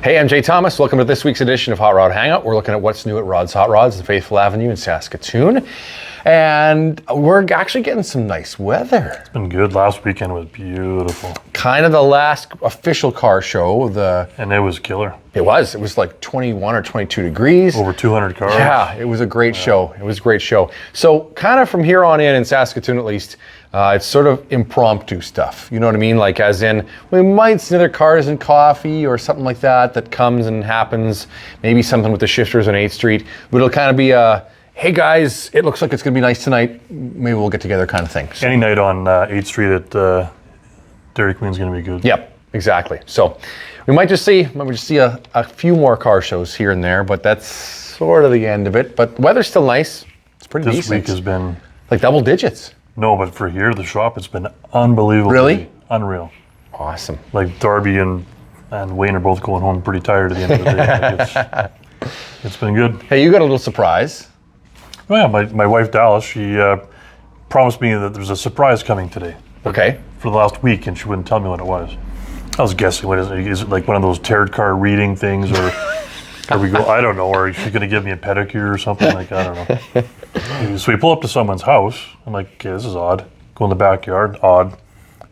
Hey, I'm Jay Thomas. Welcome to this week's edition of Hot Rod Hangout. We're looking at what's new at Rod's Hot Rods, the Faithful Avenue in Saskatoon. And we're actually getting some nice weather. It's been good. Last weekend was beautiful. Kind of the last official car show. And it was killer. It was like 21 or 22 degrees. Over 200 cars. Yeah, it was a great show. It was a great show. So kind of from here on in Saskatoon at least, it's sort of impromptu stuff. You know what I mean? Like as in, we might see other cars and coffee or something like that comes and happens. Maybe something with the shifters on 8th Street. But it'll kind of be a, hey guys, it looks like it's gonna be nice tonight. Maybe we'll get together kind of thing. So, any night on 8th Street at Dairy Queen's gonna be good. Yep, exactly. So we might just see a few more car shows here and there, but that's sort of the end of it. But the weather's still nice. It's pretty decent. This week has been like double digits. No, but for here, the shop, it's been unbelievable. Really? Unreal. Awesome. Like Darby and Wayne are both going home pretty tired at the end of the day. Like it's been good. Hey, you got a little surprise. Oh yeah, my wife Dallas, she promised me that there's a surprise coming today. Okay. For the last week, and she wouldn't tell me what it was. I was guessing, what is it? Is it like one of those tarot card reading things, or I don't know, or is she gonna give me a pedicure or something? Like, I don't know. So we pull up to someone's house. I'm like, okay, this is odd. Go in the backyard, odd.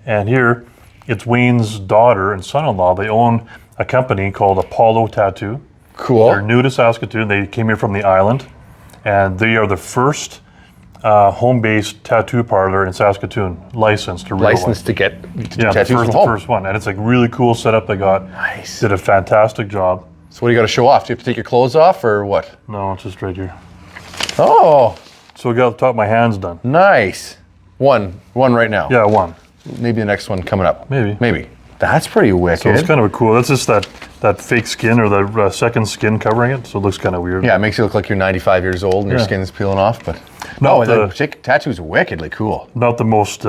And here, it's Wayne's daughter and son-in-law. They own a company called Apollo Tattoo. Cool. They're new to Saskatoon. They came here from the island. And they are the first home-based tattoo parlor in Saskatoon, licensed to get tattoos the first one. And it's like really cool setup they got. Nice. Did a fantastic job. So what do you got to show off? Do you have to take your clothes off or what? No, it's just right here. Oh. So we got the top of my hands done. Nice. One right now. Yeah, one. Maybe the next one coming up. Maybe. That's pretty wicked. So it's kind of cool. That's just that fake skin or the second skin covering it. So it looks kind of weird. Yeah, it makes you look like you're 95 years old and your skin's peeling off. But the tattoo's wickedly cool. Not the most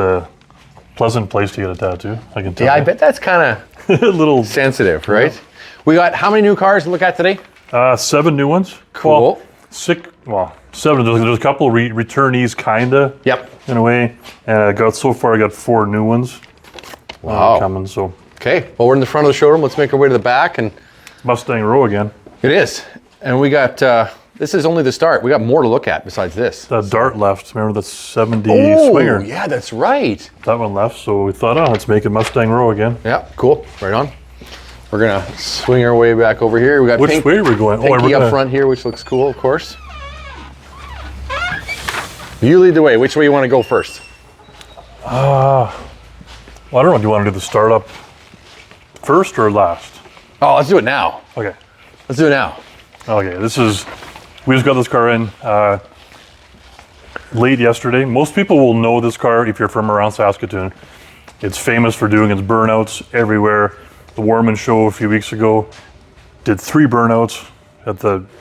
pleasant place to get a tattoo, I can tell you. I bet that's kind of a little sensitive, right? Yeah. We got how many new cars to look at today? 7 new ones. Cool. 7. There's a couple returnees, kinda. Yep. In a way, and I got 4 new ones. Wow. Coming, so. Okay, well, we're in the front of the showroom. Let's make our way to the back. And Mustang row again. It is. And we got, this is only the start. We got more to look at besides this. The Dart left. Remember the 70 Swinger? Oh, yeah, that's right. That one left, so we thought, let's make it Mustang row again. Yeah, cool. Right on. We're going to swing our way back over here. We got Which way are we going? Pinky up front here, which looks cool, of course. You lead the way. Which way you want to go first? Well, I don't know. Do you want to do the startup first or last? Oh, let's do it now. Okay. Let's do it now. Okay, we just got this car in late yesterday. Most people will know this car if you're from around Saskatoon. It's famous for doing its burnouts everywhere. The Warman show a few weeks ago did 3 burnouts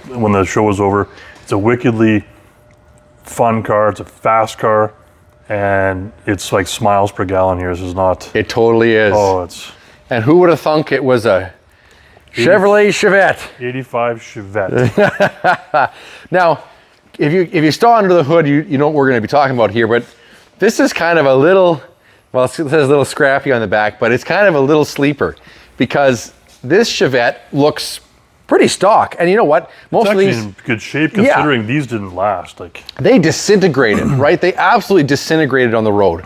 when the show was over. It's a wickedly fun car. It's a fast car. And it's like smiles per gallon here. This is not. It totally is. Oh, it's. And who would have thunk it was a Chevrolet Chevette? 85 Chevette. Now, if you saw under the hood, you know what we're going to be talking about here. But this is kind of a little, well, it says a little scrappy on the back, but it's kind of a little sleeper because this Chevette looks pretty stock. And you know what? Most of these in good shape considering these didn't last. Like they disintegrated, right? They absolutely disintegrated on the road.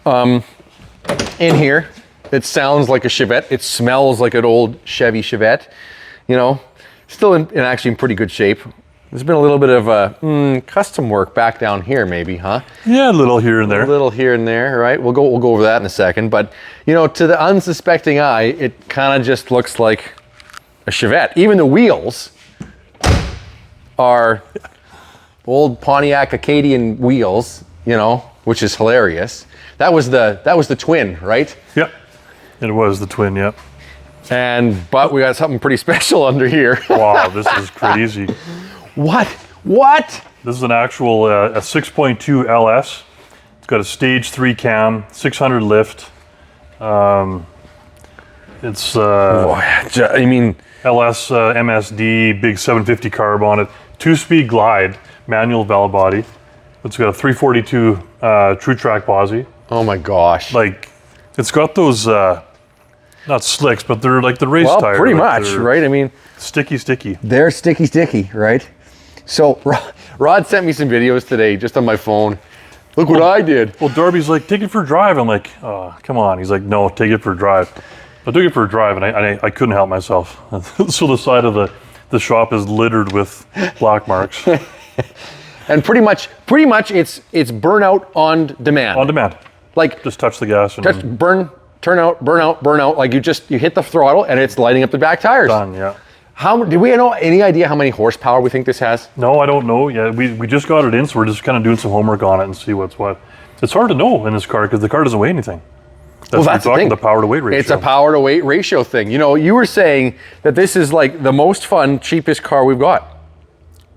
In here, it sounds like a Chevette. It smells like an old Chevy Chevette. You know, still actually in pretty good shape. There's been a little bit of custom work back down here, maybe, huh? Yeah, a little here and there. A little here and there, right? We'll go over that in a second. But you know, to the unsuspecting eye, it kind of just looks like a Chevette. Even the wheels are old Pontiac Acadian wheels, you know, which is hilarious. That was the twin, right? Yep. It was the twin, yep. But we got something pretty special under here. Wow, this is crazy. What? This is an actual a 6.2 LS. It's got a stage 3 cam, 600 lift. It's I mean, LS MSD, big 750 carb on it, 2-speed glide, manual valve body. It's got a 342 true track posi. oh my gosh. Like, it's got those Not slicks, but they're like the race tire. Pretty like much, right? I mean, sticky. they're sticky, right? So Rod sent me some videos today just on my phone. Look what I did. Well, Darby's like, take it for a drive. I'm like, oh, come on. He's like, no, take it for a drive. I took it for a drive, and I couldn't help myself. So the side of the shop is littered with black marks. And pretty much it's burnout on demand. On demand. Like just touch the gas and burn out. Like you hit the throttle and it's lighting up the back tires. Done. Yeah. Do we know any idea how many horsepower we think this has? No, I don't know. Yeah, we just got it in, so we're just kind of doing some homework on it and see what's what. It's hard to know in this car because the car doesn't weigh anything. That's the thing. The power to weight ratio. It's a power to weight ratio thing. You know, you were saying that this is like the most fun, cheapest car we've got.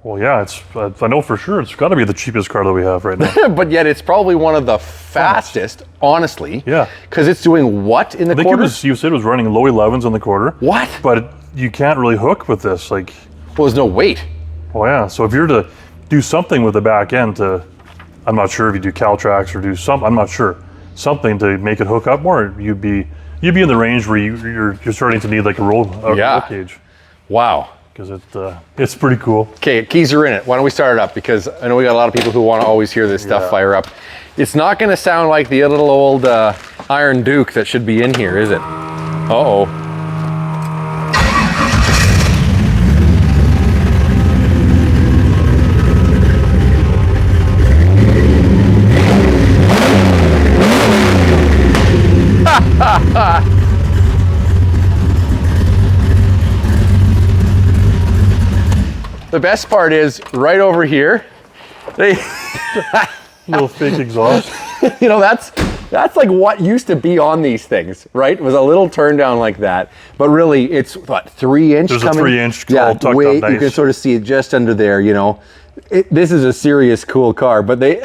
Well, yeah, I know for sure it's got to be the cheapest car that we have right now. But yet it's probably one of the fastest, honestly. Yeah. Because it's doing what in the quarter? I think you said it was running low 11s on the quarter. What? But you can't really hook with this. Like, well, there's no weight. Well, yeah. So if you're to do something with the back end I'm not sure if you do Caltrax or do something, I'm not sure. Something to make it hook up more, you'd be in the range where you're starting to need like a roll cage. Wow. Because it's pretty cool. Okay, keys are in it. Why don't we start it up? Because I know we got a lot of people who want to always hear this stuff fire up. It's not going to sound like the little old Iron Duke that should be in here, is it? Uh-oh. The best part is right over here, little fake exhaust. You know, that's like what used to be on these things, right? It was a little turn down like that, but really it's what, 3 inch? There's coming? A 3 inch all tucked up nice. You can sort of see it just under there, you know. This is a serious cool car, but they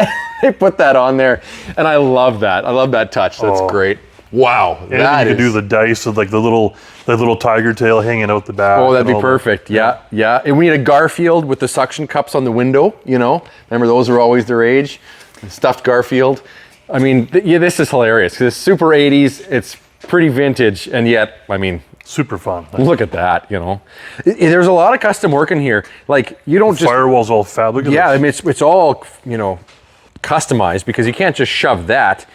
put that on there, and I love that. I love that touch. That's great. Wow, and you could do the dice of like the little tiger tail hanging out the back. Oh, that'd be perfect. Yeah. And we need a Garfield with the suction cups on the window, you know. Remember, those were always the rage. Stuffed Garfield. I mean, this is hilarious because it's super 80s. It's pretty vintage, and yet, I mean, super fun. Look at that, you know. There's a lot of custom work in here. Like, you don't just... Firewall's all fabric. Yeah, I mean, it's all, you know, customized because you can't just shove that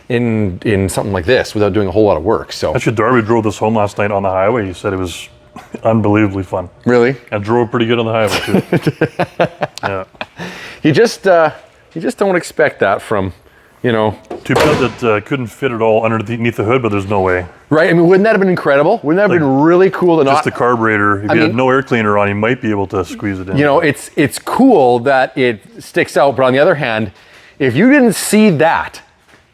in something like this without doing a whole lot of work. So actually, Darby drove this home last night on the highway. He said it was unbelievably fun. Really? And drove pretty good on the highway too. Yeah. You just don't expect that from, you know. Too bad that couldn't fit it all underneath the hood, but there's no way. Right? I mean, wouldn't that have been incredible? Wouldn't that have been really cool to just the carburetor? If you had no air cleaner on, you might be able to squeeze it in. You know, it's cool that it sticks out, but on the other hand, if you didn't see that,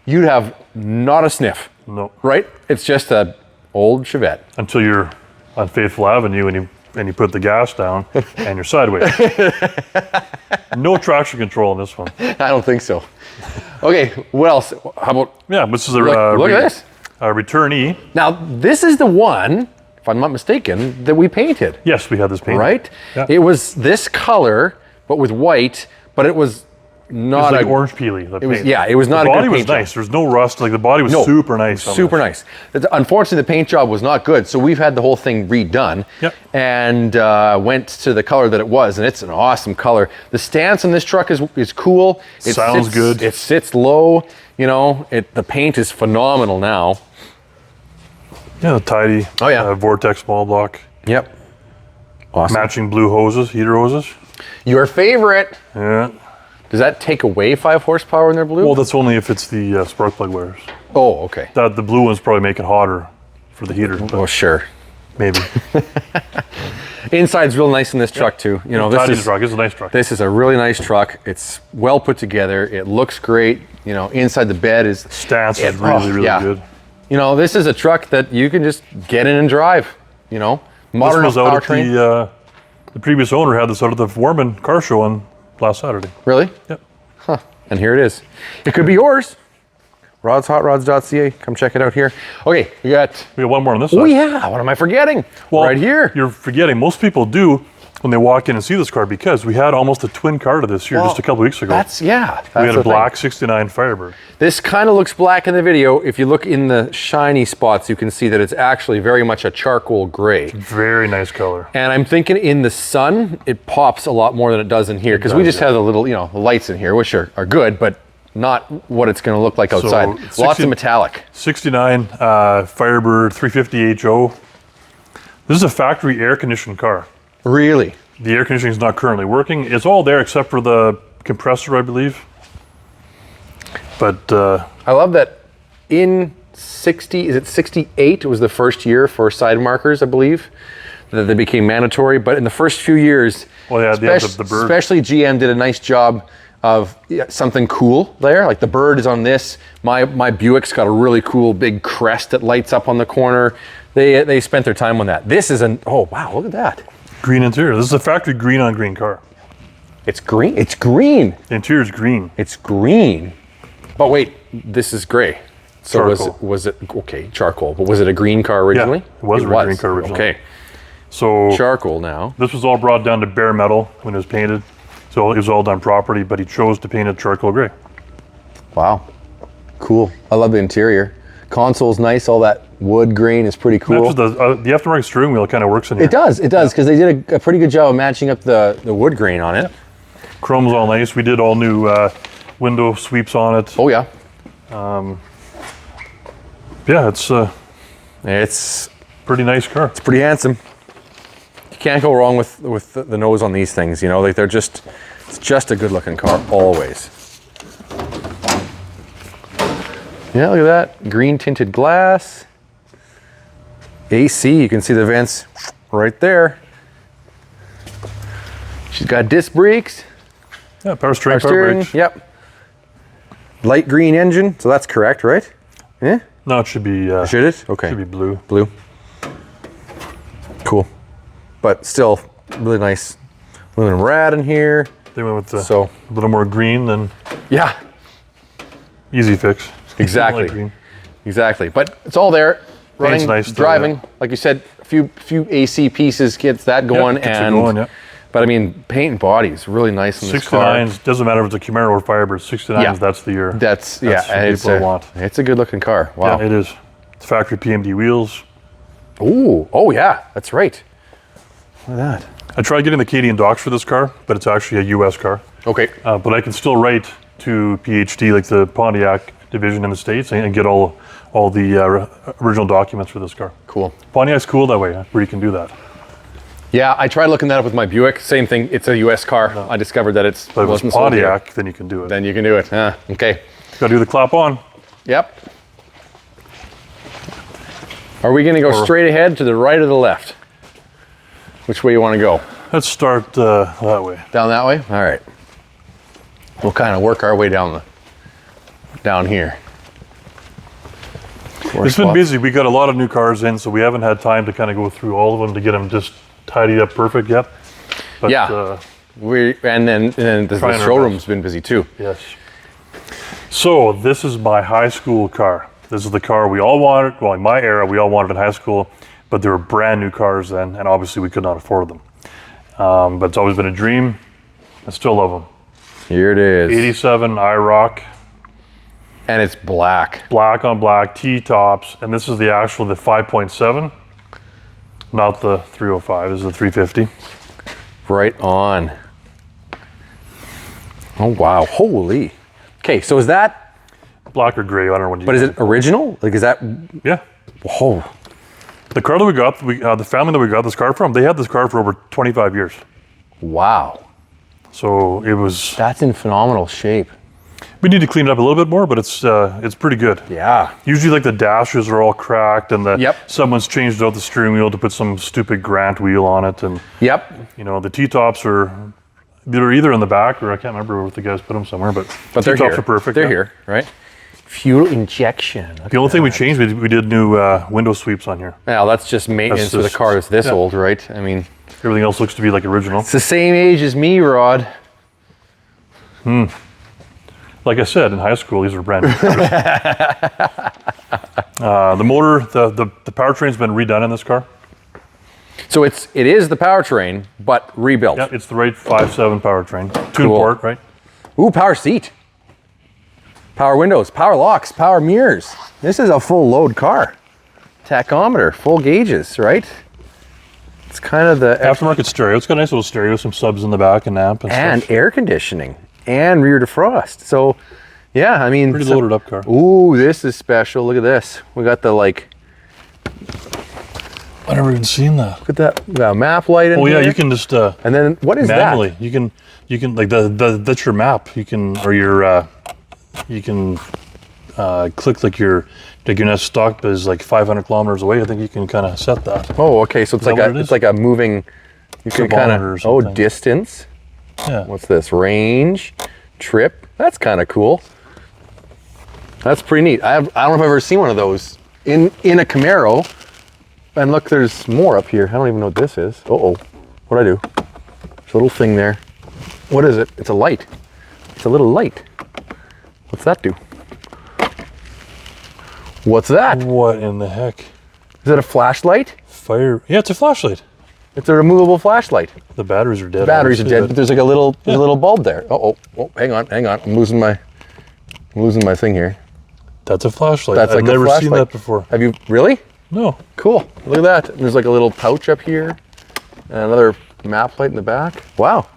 you'd have not a sniff. No. Right? It's just an old Chevette. Until you're on Faithful Avenue and you put the gas down and you're sideways. No traction control on this one. I don't think so. Okay, what else? How about... Yeah, this is a... look at this. A returnee. Now, this is the one, if I'm not mistaken, that we painted. Yes, we had this painted. Right? Yeah. It was this color, but with white, but it was not like orange peely. It was not a good paint job. The body was nice. There's no rust. Like the body was super nice. Super nice. Unfortunately, the paint job was not good, so we've had the whole thing redone. Yep. And went to the color that it was, and it's an awesome color. The stance on this truck is cool. It sounds good. It sits low. You know, the paint is phenomenal now. Yeah, the tidy. Oh yeah. Vortex small block. Yep. Awesome. Matching blue hoses, heater hoses. Your favorite. Yeah. Does that take away 5 horsepower in their blue? Well, that's only if it's the spark plug wires. Oh, okay. The blue ones probably make it hotter for the heater. Oh, sure. Maybe. Inside's real nice in this truck too. You know, this is a nice truck. This is a really nice truck. It's well put together. It looks great. You know, inside the bed is... Stance is really good. You know, this is a truck that you can just get in and drive. You know, modern powertrain. The previous owner had this out at the Warman car show on last Saturday. Really? Yep. Huh. And here it is. It could be yours. Hotrods.ca. Come check it out here. Okay, we got one more on this side. Oh yeah, what am I forgetting? Well, right here. You're forgetting. Most people do, when they walk in and see this car, because we had almost a twin car to this here just a couple weeks ago. That's we had a black 69 Firebird. This kind of looks black in the video. If you look in the shiny spots, you can see that it's actually very much a charcoal gray. Very nice color. And I'm thinking in the sun, it pops a lot more than it does in here, because we just have the little, you know, lights in here, which are good, but not what it's going to look like outside. Lots of metallic. 69 Firebird 350 HO. This is a factory air-conditioned car. Really? The air conditioning is not currently working. It's all there except for the compressor, I believe. But I love that in 68 was the first year for side markers, I believe, that they became mandatory. But in the first few years, well, yeah, the bird. Especially GM did a nice job of something cool there. Like the bird is on this. My Buick's got a really cool big crest that lights up on the corner. They spent their time on that. This is oh wow, look at that. Green interior. This is a factory green on green car. It's green? It's green. The interior is green. It's green. But wait, this is gray. So charcoal. was it, okay, charcoal, but was it a green car originally? Yeah, it was a green car originally. Okay. So charcoal now. This was all brought down to bare metal when it was painted. So it was all done property, but he chose to paint it charcoal gray. Wow. Cool. I love the interior. Console's nice, all that wood grain is pretty cool. The aftermarket steering wheel kind of works in here. It does, because they did a pretty good job of matching up the wood grain on it. Chrome's all nice. We did all new window sweeps on it. Oh yeah. Yeah, it's pretty nice car. It's pretty handsome. You can't go wrong with the nose on these things, you know, like it's just a good looking car always. Yeah, look at that. Green tinted glass. AC, you can see the vents right there. She's got disc brakes. Yeah, power steering, power brakes. Yep. Light green engine, so that's correct, right? Yeah? No, it should be... should it? Okay. It should be blue. Blue. Cool. But still, really nice aluminum rad in here. They went with a little more green than... Yeah. Easy fix. Exactly. Exactly. But it's all there. Running, nice, driving. Like you said, a few AC pieces gets that going. But I mean, paint and body is really nice in this car. 69s, doesn't matter if it's a Camaro or Firebird, 69s, that's the year. That's what people want. It's a good looking car. Wow. Yeah, it is. It's factory PMD wheels. Ooh, oh yeah, that's right. Look at that. I tried getting the Canadian docs for this car, but it's actually a US car. Okay. But I can still write to PHD, like the Pontiac division in the States, and get all the original documents for this car. Cool. Pontiac's cool that way, where you can do that. Yeah, I tried looking that up with my Buick. Same thing. It's a U.S. car. No. I discovered that But if it's Pontiac, then you can do it. Then you can do it. Okay. Got to do the clap on. Yep. Are we going to go straight ahead to the right or the left? Which way you want to go? Let's start that way. Down that way? All right. We'll kind of work our way down here. It's been busy. We got a lot of new cars in, so we haven't had time to kind of go through all of them to get them just tidied up perfect yet. But, yeah. And then the showroom's been busy too. Yes. So this is my high school car. This is the car we all wanted. Well, in my era, we all wanted in high school, but they were brand new cars then, and obviously we could not afford them. But it's always been a dream. I still love them. Here it is. 87 IROC. And it's black. Black on black, T-tops, and this is the 5.7, not the 305, this is the 350. Right on. Oh wow, holy. Okay, so is that black or gray? I don't know what you. But is it original? Like, is that? Yeah. Whoa. The car that we got, the family that we got this car from, they had this car for over 25 years. Wow. So it was. That's in phenomenal shape. We need to clean it up a little bit more, but it's pretty good. Yeah. Usually, like the dashes are all cracked, and someone's changed out the steering wheel to put some stupid Grant wheel on it, and you know the T-tops they're either in the back or I can't remember if the guys put them somewhere, but T-tops are perfect. They're here, right? Fuel injection. The only thing we changed, we did new window sweeps on here. Now that's just maintenance for the car that's this old, right? I mean, everything else looks to be like original. It's the same age as me, Rod. Like I said, in high school, these were brand new cars. The motor, the powertrain's been redone in this car. So it is the powertrain, but rebuilt. Yeah, it's the right 5.7 powertrain. Tune Cool. port, right? Ooh, power seat. Power windows, power locks, power mirrors. This is a full load car. Tachometer, full gauges, right? It's kind of the Aftermarket stereo. It's got a nice little stereo, some subs in the back and amp and stuff. air conditioning and rear defrost. So, yeah, I mean, Pretty loaded up car. Ooh, this is special. Look at this. We got the I've never even seen that. look at that. We got a map light in Oh here. yeah, you can just And then what is manually. that? You can like that's your map. You can click like your next stop is like 500 kilometers away. I think you can kind of set that. Oh, okay. So it's like a moving. You can kind Thermometer or of something. distance. Yeah. What's this? Range, trip. That's kind of cool. That's pretty neat. I don't know if I've ever seen one of those in a Camaro. And look, there's more up here. I don't even know what this is. Uh-oh. What'd I do? There's a little thing there. What is it? It's a light. It's a little light. What's that do? What's that? What in the heck? Is it a flashlight? Fire. Yeah, it's a flashlight. It's a removable flashlight. The batteries are dead. Batteries are obviously, dead, but there's like a little bulb there. Oh, hang on. I'm losing my thing here. That's a flashlight. That's I've like a never seen flashlight. that before. Have you really? No. Cool. Look at that. And there's like a little pouch up here, and another map light in the back. Wow.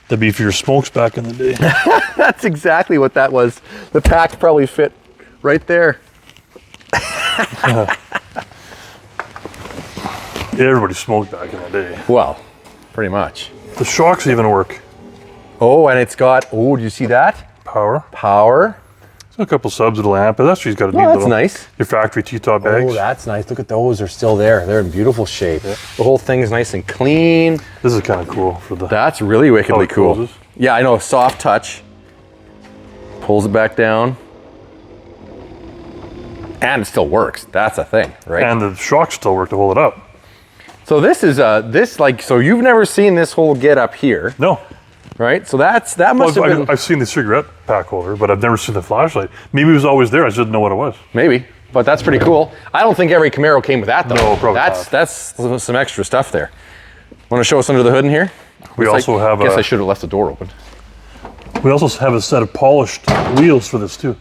That'd be for your smokes back in the day. That's exactly what that was. The pack probably fit right there. Everybody smoked back in the day. Well, pretty much. The shocks even work. Oh, and it's got, oh, do you see that? Power. Power. It's got a couple subs that'll amp, but that's she's got a neat Oh, that's little. nice. Your factory T-top bags. Oh, that's nice. Look at those. They're still there. They're in beautiful shape. Yeah. The whole thing is nice and clean. This is kind of cool for the. That's really wickedly how it cool. closes. Yeah, I know. Soft touch. Pulls it back down. And it still works. That's a thing, right? And the shocks still work to hold it up. So this is so you've never seen this whole get up here, No. right? So that must have been I've seen the cigarette pack holder, but I've never seen the flashlight. Maybe it was always there. I just didn't know what it was. maybe, but that's pretty cool. I don't think every Camaro came with that though. No, probably That's some extra stuff there. Want to show us under the hood in here? We also have I guess a- I should have left the door open. We also have a set of polished wheels for this too.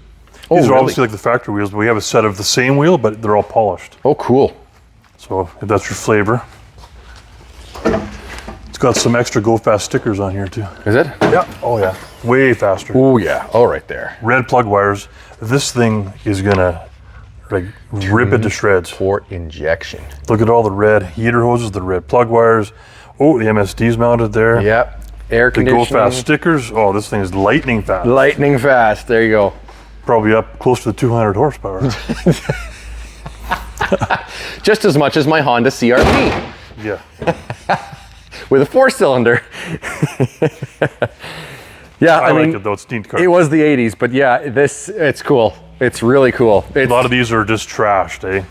Oh, These are really? obviously like the factory wheels, but we have a set of the same wheel, but they're all polished. Oh, cool. So if that's your flavor. It's got some extra Go Fast stickers on here too. Is it? Yeah. Oh yeah. Way faster. Oh yeah. Oh, right there. Red plug wires. This thing is gonna like rip it to shreds. Port injection. Look at all the red heater hoses, the red plug wires. Oh, the MSD's mounted there. Yep. Air The Go conditioning. Fast stickers. Oh, this thing is lightning fast. Lightning fast. There you go. Probably up close to the 200 horsepower. Just as much as my Honda CRV Yeah. with a 4-cylinder. Yeah, I I mean, like it though. It's neat car. it was the 80s, but yeah, it's cool. It's really cool. A lot of these are just trashed, eh?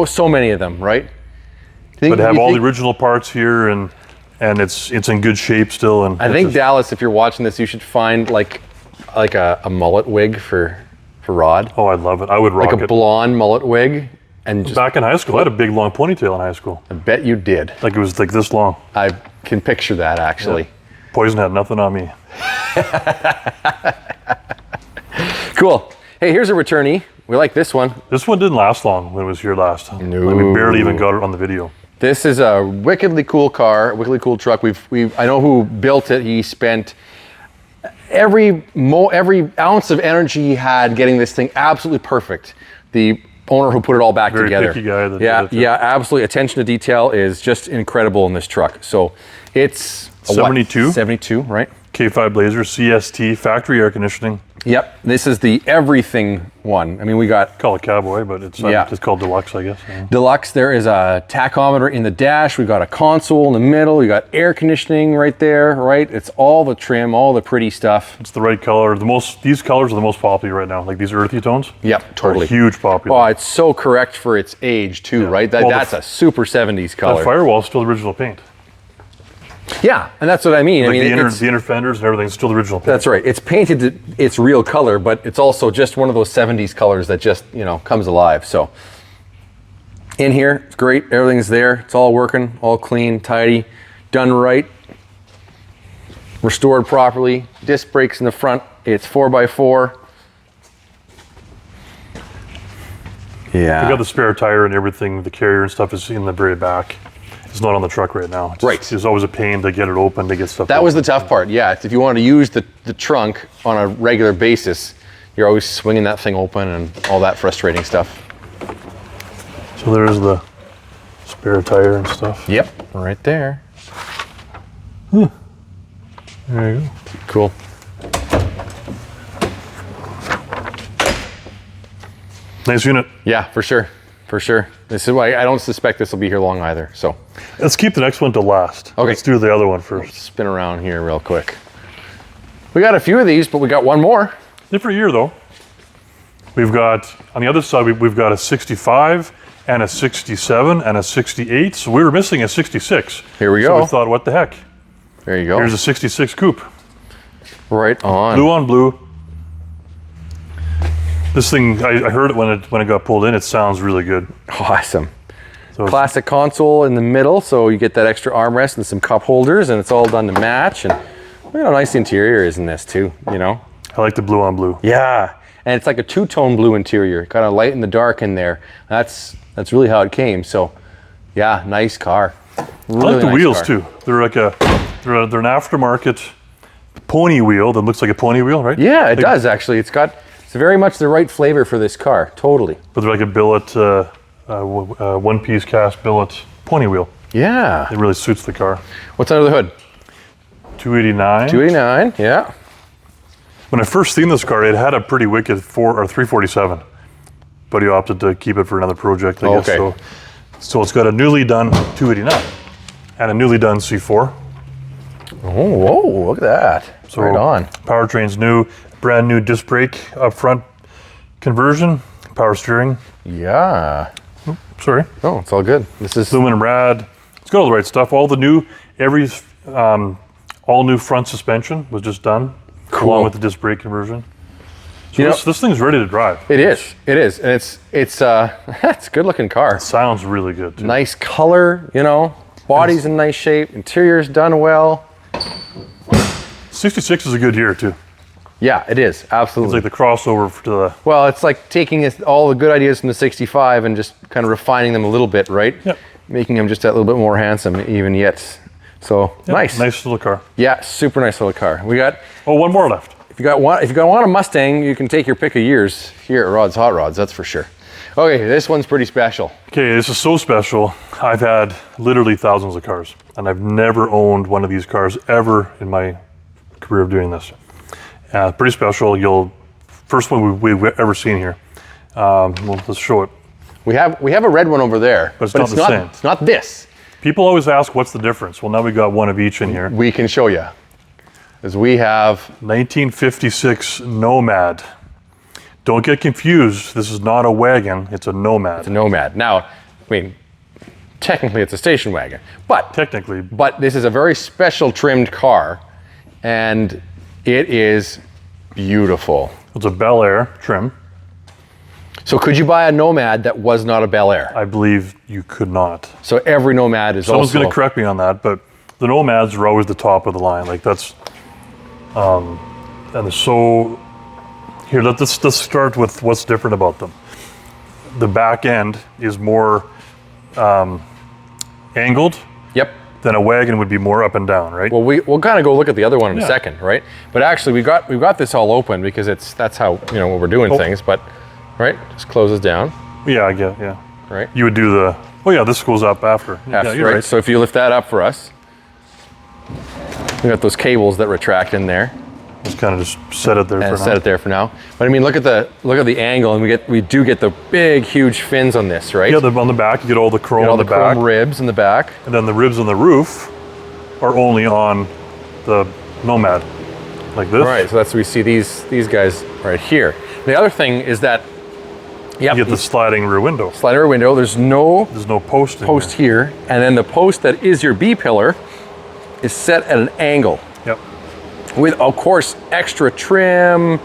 So many of them, right? But have all the original parts here, and it's in good shape still. And I think Dallas, if you're watching this, you should find like a mullet wig for Rod, oh, I love it. I would rock like a it. blonde mullet wig, and just Back in high school, I had a big long ponytail in high school. I bet you did. Like it was like this long. I can picture that actually. Poison had nothing on me. Cool. Hey, here's a returnee. We like this one. This one didn't last long when it was here last. No. Like, we barely even got it on the video. This is a wickedly cool car, wickedly cool truck. I know who built it. He spent every ounce of energy he had getting this thing absolutely perfect. The owner who put it all back Very together. picky guy that did yeah, it, too. yeah, absolutely. Attention to detail is just incredible in this truck. So it's a 72? 72, right? K5 Blazer CST, factory air conditioning. Yep. This is the everything one. I mean, we got Call it Cowboy, but it's called Deluxe, I guess. Yeah. Deluxe. There is a tachometer in the dash. We got a console in the middle. We got air conditioning right there, right? It's all the trim, all the pretty stuff. It's the right color. These colors are the most popular right now. Like these earthy tones. Yep, totally. Are huge popular. Oh, it's so correct for its age too, right? Well, That's a super 70s color. That firewall's still original paint. Yeah, and that's what I mean. Like I mean, the inner fenders and everything's still the original paint. that's right. It's painted to its real color, but it's also just one of those 70s colors that just, comes alive. So In here, it's great. Everything's there. It's all working, all clean, tidy, done right, restored properly. Disc brakes in the front. It's 4x4. Yeah. We got the spare tire and everything. The carrier and stuff is in the very back. It's not on the truck right now. It's always a pain to get it open, to get stuff That open. was the tough part, yeah. If you want to use the trunk on a regular basis, you're always swinging that thing open and all that frustrating stuff. So there's the spare tire and stuff. Yep, right there. There you go. Cool. Nice unit. Yeah, for sure. For sure. This is why I don't suspect this will be here long either. So Let's keep the next one to last. Okay. Let's do the other one first. spin around here real quick. We got a few of these, but we got one more. Different year though. We've got, on the other side, we've got a 65 and a 67 and a 68. So we were missing a 66. Here we So go. we thought, what the heck? There you go. Here's a 66 coupe. Right on. Blue on blue. This thing, I heard it when it got pulled in. It sounds really good. Awesome. So Classic console in the middle, so you get that extra armrest and some cup holders, and it's all done to match. And look how nice the interior is in this too, you know? I like the blue on blue. Yeah, and it's like a two-tone blue interior, kind of light and the dark in there. That's really how it came. So, yeah, nice car. Really I like the nice wheels car. too. They're like they're an aftermarket pony wheel that looks like a pony wheel, right? Yeah, it does actually. It's very much the right flavor for this car. Totally. But they're like a billet, one-piece cast billet pony wheel. Yeah. It really suits the car. What's under the hood? 289. 289. Yeah. When I first seen this car, it had a pretty wicked 347, but he opted to keep it for another project, I guess. Okay. So it's got a newly done 289 and a newly done C4. Oh, whoa! Look at that. So right on. Powertrain's new, brand new disc brake up front conversion, power steering. Yeah. Sorry, Oh, it's all good. This is aluminum rad. It's got all the right stuff. All the new, all new front suspension was just done, Cool. along with the disc brake conversion. So You know- this thing's ready to drive. It is, and it's it's a good looking car. Sounds really good too. Nice color, you know. Body's in nice shape. Interior's done well. 66 is a good year too. Yeah, it is absolutely. It's like the crossover to the. Well, it's like taking all the good ideas from the 65 and just kind of refining them a little bit, right? Yep. Making them just that little bit more handsome, even yet. So nice. Nice little car. Yeah, super nice little car. We got. Oh, one more left. If you want a Mustang, you can take your pick of years here at Rod's Hot Rods. That's for sure. Okay, this one's pretty special. Okay, this is so special. I've had literally thousands of cars, and I've never owned one of these cars ever in my career of doing this. Pretty special. First one we've ever seen here. Well, let's show it. We have a red one over there, But it's not the same. It's not this. People always ask, what's the difference? Well, now we got one of each in here. We can show you, as we have. 1956 Nomad. Don't get confused. This is not a wagon. It's a Nomad. The Nomad. Now, I mean, technically it's a station wagon, but Technically. this is a very special trimmed car, and it is beautiful. It's a BelAir trim. So could you buy a Nomad that was not a BelAir? I believe you could not. So every Nomad is Someone's also. going to correct me on that, but the Nomads are always the top of the line. Like that's, and they're so. Here, let's start with what's different about them. The back end is more angled Yep. than a wagon would be more up and down, right? Well, we'll kind of go look at the other one in a Yeah. second, right? But actually, we've got this all open because that's how what we're doing things. But right, just closes down, Yeah, I get, yeah. right? You would do the. Oh yeah, this goes up after. Yeah, That's you're right. right. So if you lift that up for us, we got those cables that retract in there, Just kind of just set it there and for set now. it there for now. But I mean, look at the angle, and we do get the big, huge fins on this, right? Yeah, on the back, you get all the chrome Get all on the the back. chrome ribs in the back. And then the ribs on the roof are only on the Nomad, like this. Right. So that's we see these guys right here. The other thing is that You get the sliding rear window. slider window. There's no There's no post in post here, and then the post that is your B pillar is set at an angle Yep. with, of course, extra trim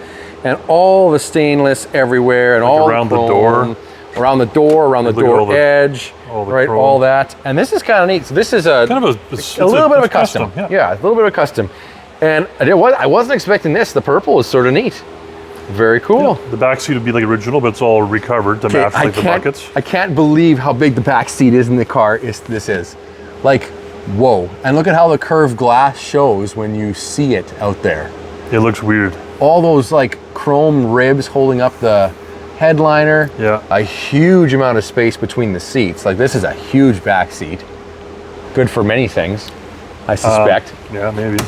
and all the stainless everywhere and all around the chrome. door. around the door edge, right? chrome. All that. And this is kind of neat. So this is a kind of a little bit of a custom. Yeah, a little bit of a custom. And I wasn't expecting this. The purple is sort of neat. Very cool. Yeah, the back seat would be like original, but it's all recovered to match like the buckets. I can't believe how big the back seat is in the car. This is. Like, whoa. And look at how the curved glass shows when you see it out there. It looks weird. All those like chrome ribs holding up the headliner. Yeah. A huge amount of space between the seats. Like, this is a huge back seat. Good for many things, I suspect. Yeah, maybe.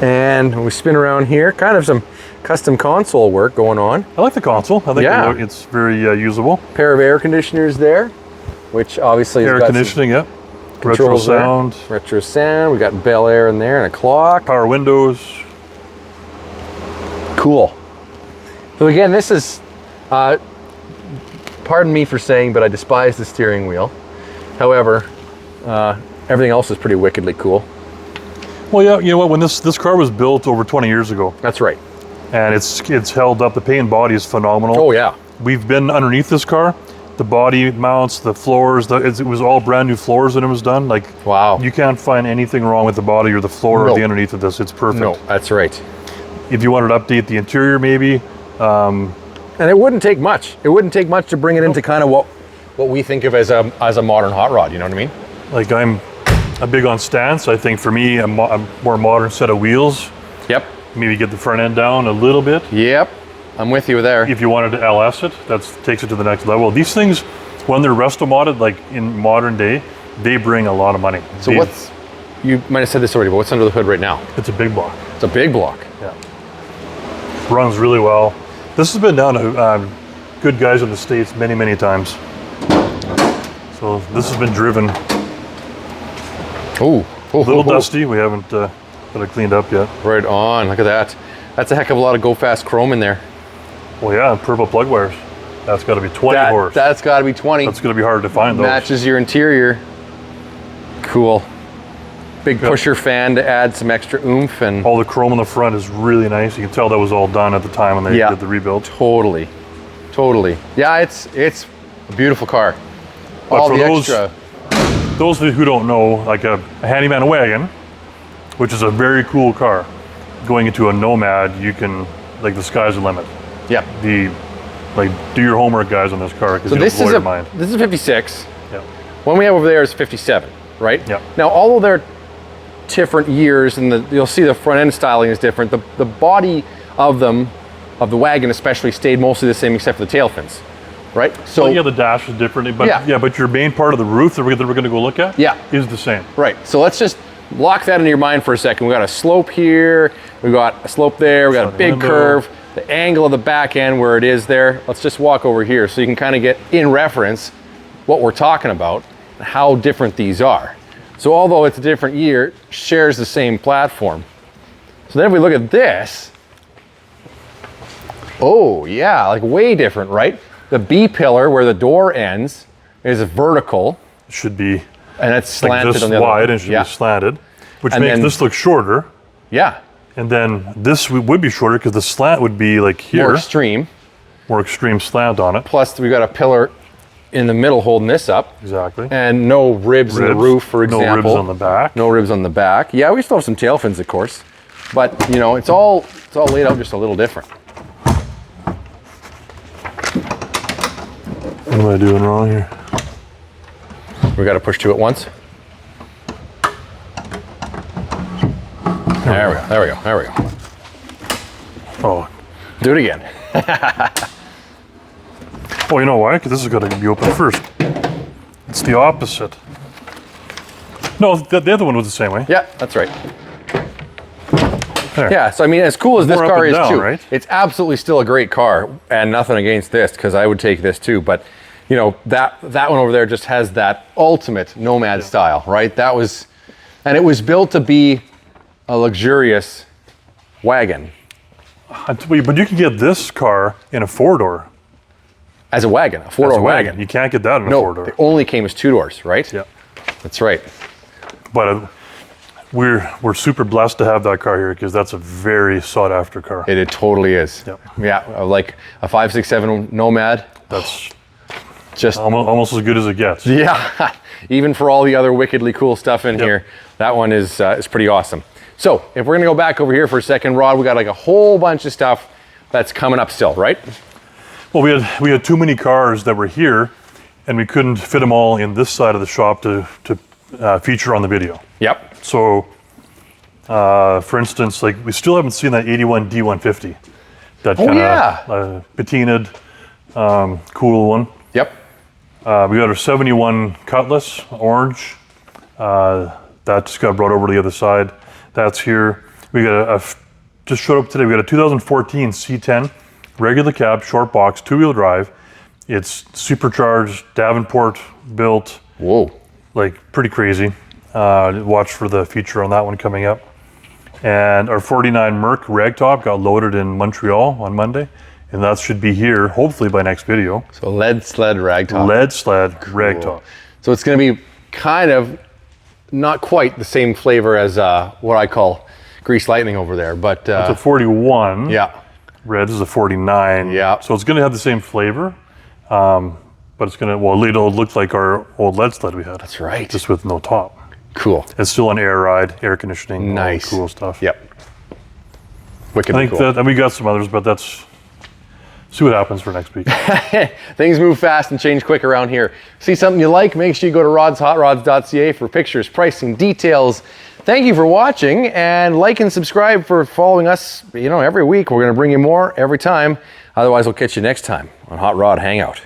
And when we spin around here, kind of some custom console work going on. I like the console. I think it's very usable. Pair of air conditioners there, which obviously air conditioning, yeah. Retro sound. Retro sound. We got BelAir in there and a clock. Power windows. Cool. So again, this is, pardon me for saying, but I despise the steering wheel. However, everything else is pretty wickedly cool. Well, yeah, you know what? When this car was built over 20 years ago. That's right. And it's held up. The paint body is phenomenal. Oh yeah. We've been underneath this car. The body mounts, the floors, it was all brand new floors when it was done. Like, wow. You can't find anything wrong with the body or the floor or the underneath of this. It's perfect. No, that's right. If you wanted to update the interior, maybe. And it wouldn't take much. It wouldn't take much to bring it into kind of what we think of as a modern hot rod. You know what I mean? Like, I'm big on stance. I think for me, a more modern set of wheels. Yep. Maybe get the front end down a little bit. Yep, I'm with you there. If you wanted to LS it, that takes it to the next level. These things, when they're resto-modded, like in modern day, they bring a lot of money. So you might have said this already, but what's under the hood right now? It's a big block. It's a big block. Yeah. Runs really well. This has been down to good guys in the States many, many times. So this has been driven. Ooh. A little dusty. We haven't got it cleaned up yet. Right on. Look at that. That's a heck of a lot of go fast chrome in there. Well, yeah, purple plug wires. That's got to be 20 horse. That's got to be 20. That's going to be hard to find, though. Matches your interior. Cool. Big pusher fan to add some extra oomph, and all the chrome on the front is really nice. You can tell that was all done at the time when they did the rebuild. Totally. Yeah, it's a beautiful car. But all for those who don't know, like a handyman wagon, which is a very cool car, going into a Nomad, you can, like, the sky's the limit. Yeah. Do your homework, guys, on this car, because this blow your mind. This is a 56. Yeah. One we have over there is 57, right? Yeah. Now, although they're different years, and you'll see the front end styling is different, the body of them, of the wagon especially, stayed mostly the same except for the tail fins, right? So well, yeah, the dash is different, but but your main part of the roof that we're going to go look at is the same. Right. So let's just lock that in your mind for a second. We got a slope here, we got a slope there, we got a big curve, the angle of the back end where it is there. Let's just walk over here so you can kind of get in reference what we're talking about and how different these are. So although it's a different year, it shares the same platform. So then if we look at this, oh yeah, like way different, right? The B pillar where the door ends is vertical. It should be. And it's slanted like on the other wide, and it should be slanted, which makes this look shorter. Yeah. And then this would be shorter because the slant would be like here. More extreme. More extreme slant on it. Plus we got a pillar in the middle holding this up. Exactly. And no ribs in the roof, for example. No ribs on the back. No ribs on the back. Yeah, we still have some tail fins, of course. But, you know, it's all laid out just a little different. What am I doing wrong here? We got to push two at once. There we go. Oh. Do it again. Oh, you know why? Because this has got to be open first. It's the opposite. No, the other one was the same way. Yeah, that's right. There. Yeah, so I mean, as cool as this car is too, right? It's absolutely still a great car, and nothing against this, because I would take this too, but you know, that one over there just has that ultimate Nomad style, right? And it was built to be a luxurious wagon. But you can get this car in a four-door. As a wagon, a four-door wagon. You can't get that in a four-door. It only came as two doors, right? Yeah. That's right. But we're super blessed to have that car here, because that's a very sought-after car. It totally is. Yep. Yeah, like a 567 Nomad. Just almost as good as it gets. yeah, even for all the other wickedly cool stuff in here, that one is pretty awesome. So if we're gonna go back over here for a second, Rod, we got like a whole bunch of stuff that's coming up still, right? Well, we had too many cars that were here, and we couldn't fit them all in this side of the shop to feature on the video. Yep. So, for instance, like we still haven't seen that 81 D150, that kind of patinaed, cool one. Yep. We got our 71 Cutlass, orange. That just got brought over to the other side. That's here. We got just showed up today. We got a 2014 C10, regular cab, short box, 2-wheel drive. It's supercharged, Davenport built. Whoa. Like pretty crazy. Watch for the feature on that one coming up. And our 49 Merc ragtop got loaded in Montreal on Monday. And that should be here, hopefully by next video. So lead sled ragtop. Lead sled ragtop. So it's going to be kind of not quite the same flavor as what I call Grease Lightning over there, but it's a 41. Yeah. Red is a 49. Yeah. So it's going to have the same flavor, but it's going to, well, it'll look like our old lead sled we had. That's right. Just with no top. Cool. It's still an air ride, air conditioning, nice, all cool stuff. Yep. Wicked I think cool. that, and we got some others, but see what happens for next week. Things move fast and change quick around here. See something you like? Make sure you go to rodshotorods.ca for pictures, pricing, details. Thank you for watching, and like and subscribe for following us, every week. We're going to bring you more every time. Otherwise, we'll catch you next time on Hot Rod Hangout.